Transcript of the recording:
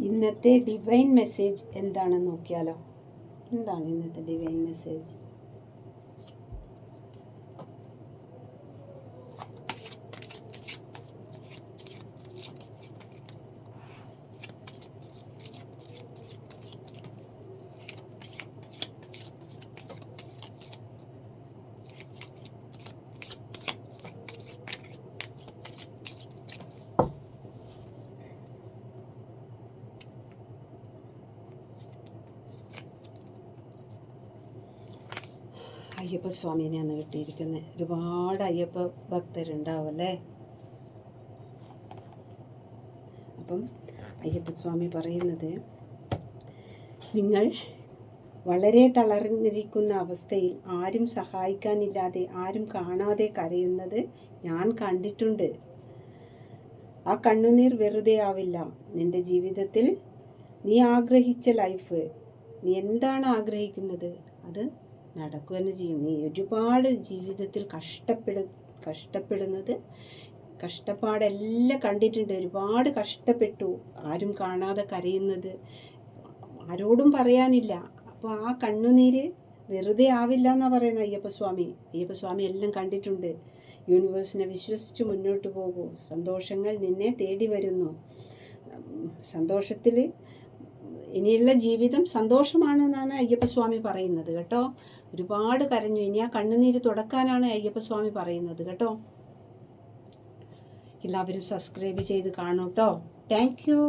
ഇന്നത്തെ divine message എന്താണെന്ന് നോക്കിയാലോ. എന്താണ് ഇന്നത്തെ ഡിവൈൻ മെസ്സേജ്? അയ്യപ്പ സ്വാമിനെയാണ് കിട്ടിയിരിക്കുന്നത്. ഒരുപാട് അയ്യപ്പ ഭക്തരുണ്ടാവും അല്ലേ. അപ്പം അയ്യപ്പസ്വാമി പറയുന്നത്, നിങ്ങൾ വളരെ തളർന്നിരിക്കുന്ന അവസ്ഥയിൽ ആരും സഹായിക്കാനില്ലാതെ ആരും കാണാതെ കരയുന്നത് ഞാൻ കണ്ടിട്ടുണ്ട്. ആ കണ്ണുനീർ വെറുതെ ആവില്ല. നിന്റെ ജീവിതത്തിൽ നീ ആഗ്രഹിച്ച ലൈഫ്, നീ എന്താണ് ആഗ്രഹിക്കുന്നത് അത് നടക്കുക തന്നെ ചെയ്യും. നീ ഒരുപാട് ജീവിതത്തിൽ കഷ്ടപ്പെടുന്നത്, കഷ്ടപ്പാടെല്ലാം കണ്ടിട്ടുണ്ട്. ഒരുപാട് കഷ്ടപ്പെട്ടു, ആരും കാണാതെ കരയുന്നത്, ആരോടും പറയാനില്ല. അപ്പോൾ ആ കണ്ണുനീര് വെറുതെ ആവില്ല എന്നാണ് പറയുന്നത് അയ്യപ്പസ്വാമി. അയ്യപ്പസ്വാമി എല്ലാം കണ്ടിട്ടുണ്ട്. യൂണിവേഴ്സിനെ വിശ്വസിച്ച് മുന്നോട്ട് പോകൂ. സന്തോഷങ്ങൾ നിന്നെ തേടി വരുന്നു. സന്തോഷത്തിൽ ഇനിയുള്ള ജീവിതം സന്തോഷമാണെന്നാണ് അയ്യപ്പസ്വാമി പറയുന്നത് കേട്ടോ. ഒരുപാട് കരഞ്ഞു, ഇനി ആ കണ്ണുനീര് തുടക്കാനാണ് അയ്യപ്പസ്വാമി പറയുന്നത് കേട്ടോ. എല്ലാവരും സബ്സ്ക്രൈബ് ചെയ്ത് കാണൂ കേട്ടോ. Thank you.